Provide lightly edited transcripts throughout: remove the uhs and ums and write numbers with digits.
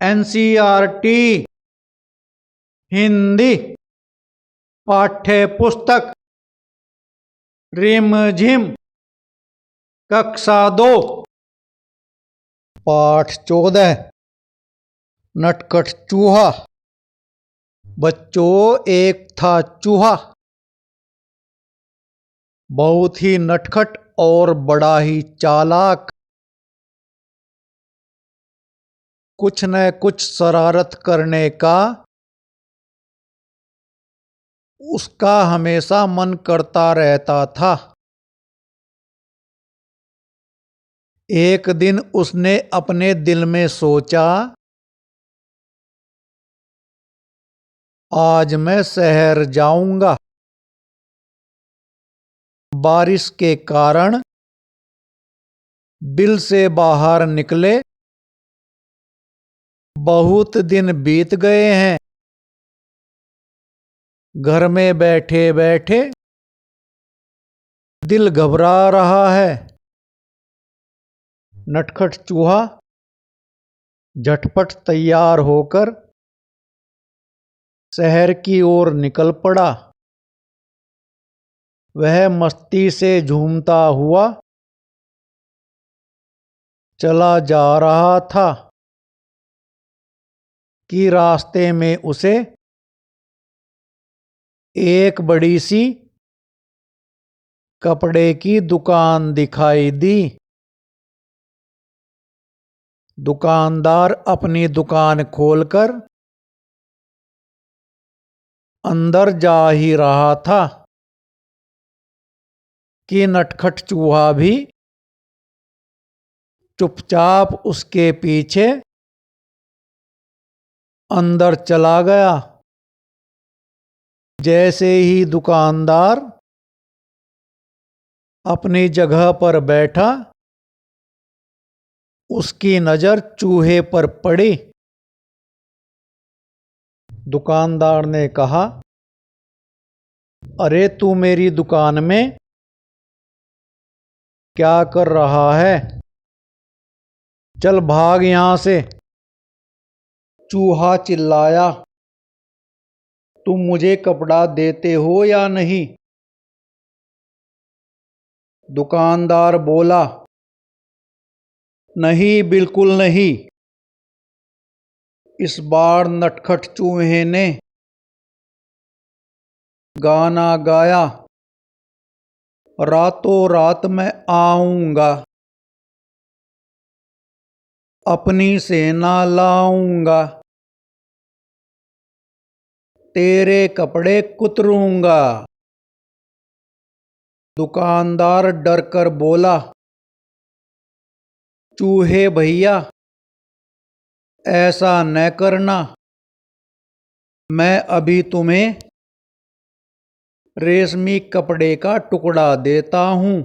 NCERT Hindi पाठ्य पुस्तक रिमझिम कक्षा 2 पाठ 14 नटखट चूहा। बच्चों, एक था चूहा, बहुत ही नटखट और बड़ा ही चालाक। कुछ न कुछ शरारत करने का उसका हमेशा मन करता रहता था। एक दिन उसने अपने दिल में सोचा, आज मैं शहर जाऊंगा। बारिश के कारण बिल से बाहर निकले बहुत दिन बीत गए हैं। घर में बैठे बैठे दिल घबरा रहा है। नटखट चूहा झटपट तैयार होकर शहर की ओर निकल पड़ा। वह मस्ती से झूमता हुआ चला जा रहा था कि रास्ते में उसे एक बड़ी सी कपड़े की दुकान दिखाई दी। दुकानदार अपनी दुकान खोलकर अंदर जा ही रहा था कि नटखट चूहा भी चुपचाप उसके पीछे अंदर चला गया। जैसे ही दुकानदार अपनी जगह पर बैठा, उसकी नजर चूहे पर पड़ी। दुकानदार ने कहा, अरे तू मेरी दुकान में क्या कर रहा है? चल भाग यहां से। चूहा चिल्लाया, तुम मुझे कपड़ा देते हो या नहीं? दुकानदार बोला, नहीं, बिल्कुल नहीं। इस बार नटखट चूहे ने गाना गाया, रातों रात मैं आऊंगा, अपनी सेना लाऊंगा, तेरे कपड़े कुतरूंगा। दुकानदार डर कर बोला, चूहे भैया, ऐसा न करना, मैं अभी तुम्हें रेशमी कपड़े का टुकड़ा देता हूं।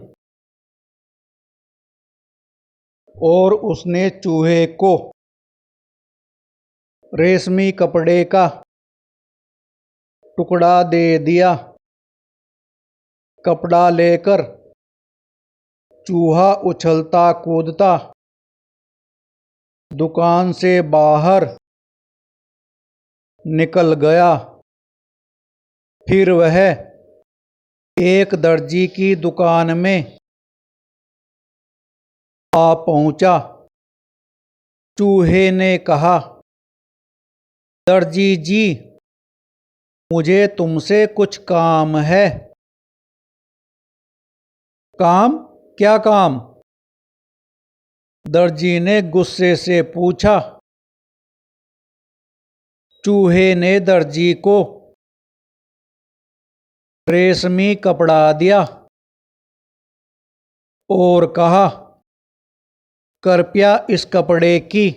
और उसने चूहे को रेशमी कपड़े का टुकड़ा दे दिया। कपड़ा लेकर चूहा उछलता कूदता दुकान से बाहर निकल गया। फिर वह एक दर्जी की दुकान में आ पहुंचा। चूहे ने कहा, दर्जी जी, मुझे तुमसे कुछ काम है। काम? क्या काम? दर्जी ने गुस्से से पूछा। चूहे ने दर्जी को रेशमी कपड़ा दिया और कहा, कृपया इस कपड़े की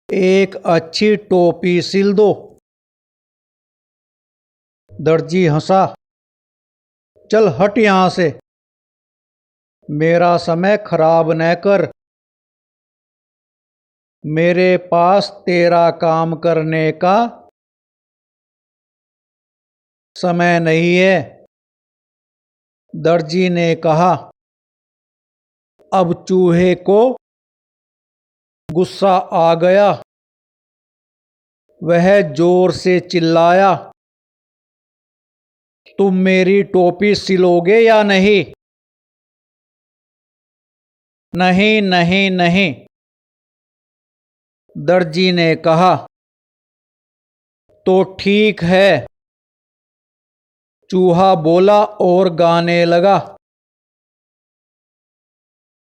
एक अच्छी टोपी सिल दो। दर्जी हंसा, चल हट यहां से, मेरा समय खराब न कर। मेरे पास तेरा काम करने का समय नहीं है। दर्जी ने कहा, अब चूहे को गुस्सा आ गया। वह जोर से चिल्लाया, तुम मेरी टोपी सिलोगे या नहीं? नहीं नहीं नहीं, दर्जी ने कहा। तो ठीक है, चूहा बोला और गाने लगा,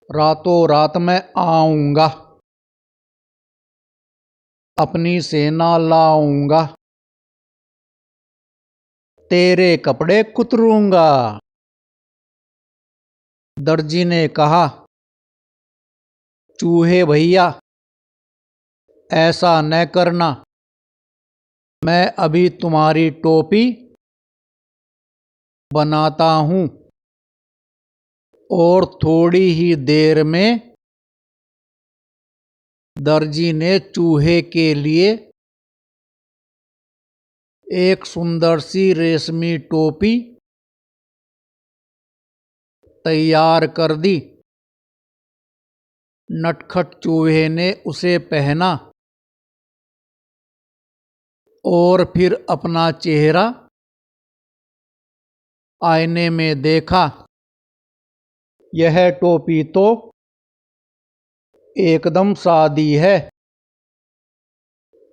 रातों रात मैं आऊंगा, अपनी सेना लाऊंगा, तेरे कपड़े कुतरूंगा। दर्जी ने कहा, चूहे भैया, ऐसा न करना, मैं अभी तुम्हारी टोपी बनाता हूं और थोड़ी ही देर में दर्जी ने चूहे के लिए एक सुंदर सी रेशमी टोपी तैयार कर दी। नटखट चूहे ने उसे पहना और फिर अपना चेहरा आईने में देखा। यह टोपी तो एकदम सादी है,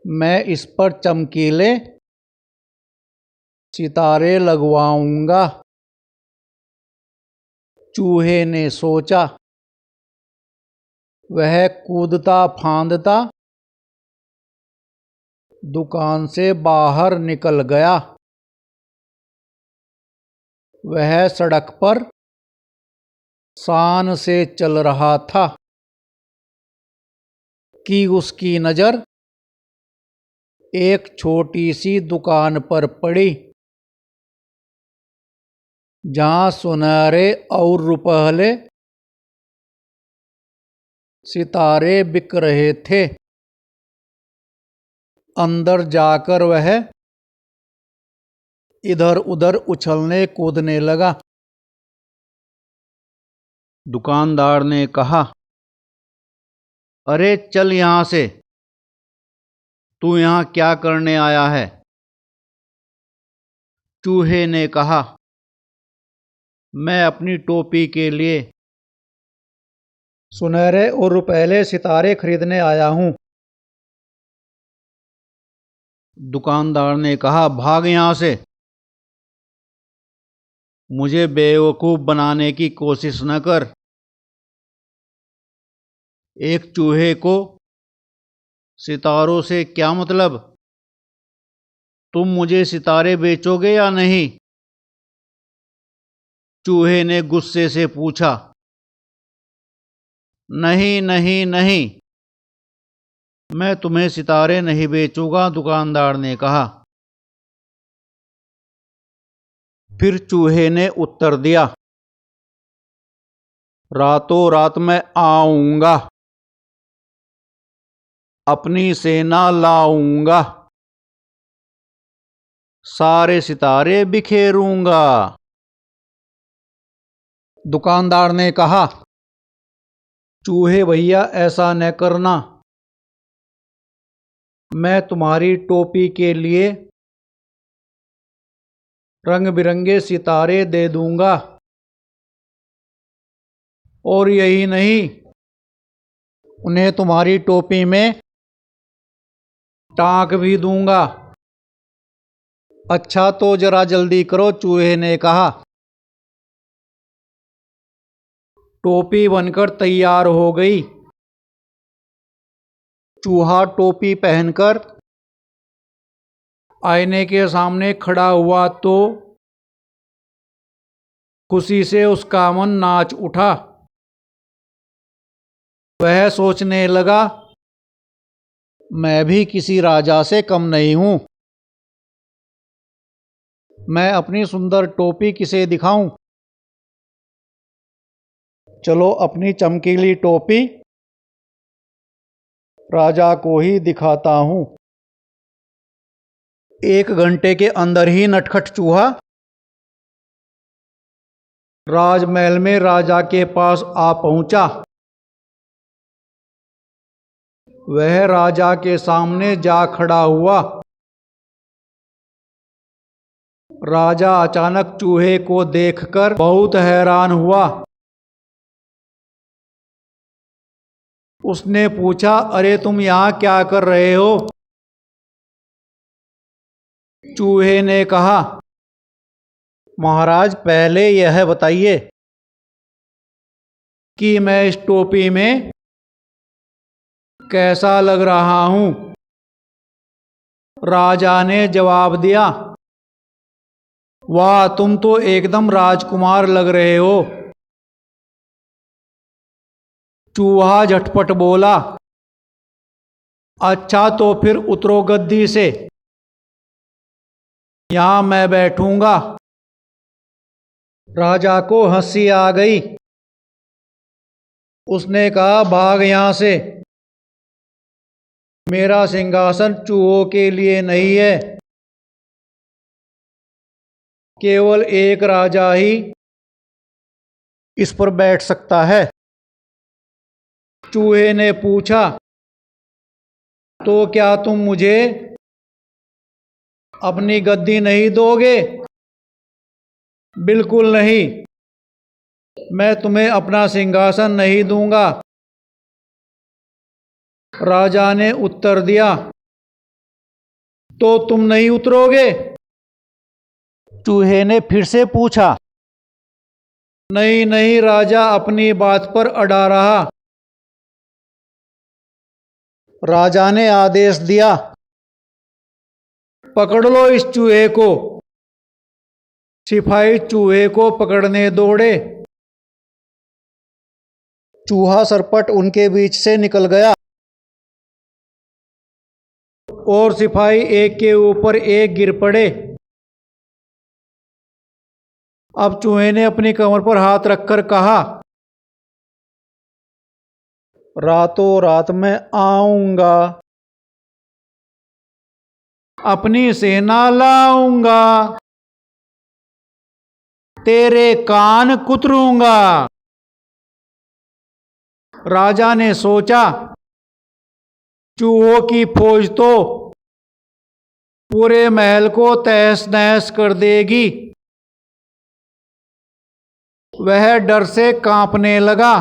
मैं इस पर चमकीले सितारे लगवाऊंगा। चूहे ने सोचा। वह कूदता फांदता दुकान से बाहर निकल गया। वह सड़क पर शान से चल रहा था कि उसकी नजर एक छोटी सी दुकान पर पड़ी, जहां सुनहरे और रुपहले सितारे बिक रहे थे। अंदर जाकर वह इधर उधर उछलने कूदने लगा। दुकानदार ने कहा, अरे चल यहां से, तू यहां क्या करने आया है? चूहे ने कहा, मैं अपनी टोपी के लिए सुनहरे और रुपहले सितारे खरीदने आया हूं। दुकानदार ने कहा, भाग यहां से, मुझे बेवकूफ बनाने की कोशिश न कर। एक चूहे को सितारों से क्या मतलब? तुम मुझे सितारे बेचोगे या नहीं? चूहे ने गुस्से से पूछा। नहीं नहीं नहीं, मैं तुम्हें सितारे नहीं बेचूंगा, दुकानदार ने कहा। फिर चूहे ने उत्तर दिया, रातों रात मैं आऊंगा, अपनी सेना लाऊंगा, सारे सितारे बिखेरूंगा। दुकानदार ने कहा, चूहे भैया ऐसा न करना, मैं तुम्हारी टोपी के लिए रंग बिरंगे सितारे दे दूंगा, और यही नहीं, उन्हें तुम्हारी टोपी में टांक भी दूंगा। अच्छा तो जरा जल्दी करो, चूहे ने कहा। टोपी बनकर तैयार हो गई। चूहा टोपी पहनकर आईने के सामने खड़ा हुआ तो खुशी से उसका मन नाच उठा। वह सोचने लगा, मैं भी किसी राजा से कम नहीं हूं, मैं अपनी सुंदर टोपी किसे दिखाऊं? चलो अपनी चमकीली टोपी राजा को ही दिखाता हूं। 1 घंटे के अंदर ही नटखट चूहा राजमहल में राजा के पास आ पहुंचा। वह राजा के सामने जा खड़ा हुआ। राजा अचानक चूहे को देखकर बहुत हैरान हुआ। उसने पूछा, अरे तुम यहाँ क्या कर रहे हो? चूहे ने कहा, महाराज पहले यह बताइए कि मैं इस टोपी में कैसा लग रहा हूं? राजा ने जवाब दिया, वाह, तुम तो एकदम राजकुमार लग रहे हो। चूहा झटपट बोला, अच्छा तो फिर उतरो गद्दी से, यहां मैं बैठूंगा। राजा को हंसी आ गई। उसने कहा, भाग यहां से, मेरा सिंहासन चूहों के लिए नहीं है, केवल एक राजा ही इस पर बैठ सकता है। चूहे ने पूछा, तो क्या तुम मुझे अपनी गद्दी नहीं दोगे? बिल्कुल नहीं, मैं तुम्हें अपना सिंहासन नहीं दूंगा। राजा ने उत्तर दिया, तो तुम नहीं उतरोगे? चूहे ने फिर से पूछा। नहीं नहीं, राजा अपनी बात पर अड़ा रहा। राजा ने आदेश दिया, पकड़ लो इस चूहे को। सिपाही चूहे को पकड़ने दौड़े। चूहा सरपट उनके बीच से निकल गया और सिपाही एक के ऊपर एक गिर पड़े। अब चूहे ने अपनी कमर पर हाथ रखकर कहा, रातों रात मैं आऊंगा, अपनी सेना लाऊंगा, तेरे कान कुतरूंगा। राजा ने सोचा, चूहों की फौज तो पूरे महल को तहस नहस कर देगी। वह डर से कांपने लगा।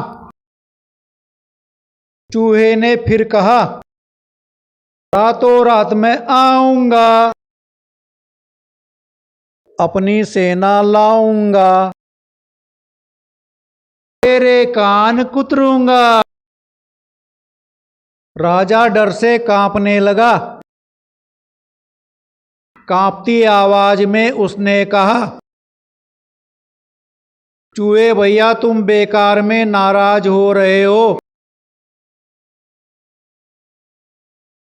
चूहे ने फिर कहा, रातों रात मैं आऊंगा, अपनी सेना लाऊंगा, तेरे कान कुतरूंगा। राजा डर से कांपने लगा। कांपती आवाज में उसने कहा, चूहे भैया, तुम बेकार में नाराज हो रहे हो।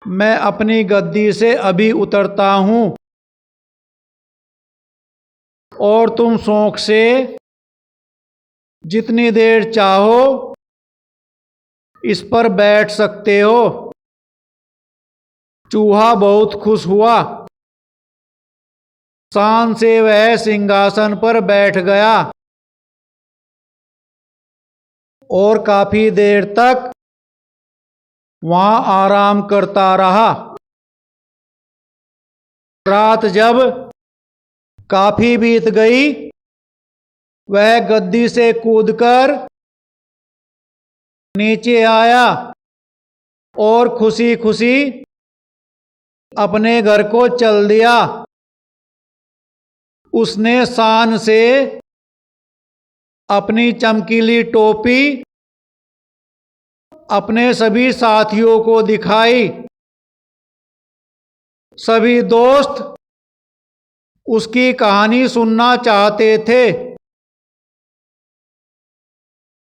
मैं अपनी गद्दी से अभी उतरता हूं और तुम शौक से जितनी देर चाहो इस पर बैठ सकते हो। चूहा बहुत खुश हुआ। शान से वह सिंहासन पर बैठ गया और काफी देर तक वहां आराम करता रहा। रात जब काफी बीत गई, वह गद्दी से कूदकर नीचे आया और खुशी खुशी अपने घर को चल दिया। उसने शान से अपनी चमकीली टोपी अपने सभी साथियों को दिखाई। सभी दोस्त उसकी कहानी सुनना चाहते थे।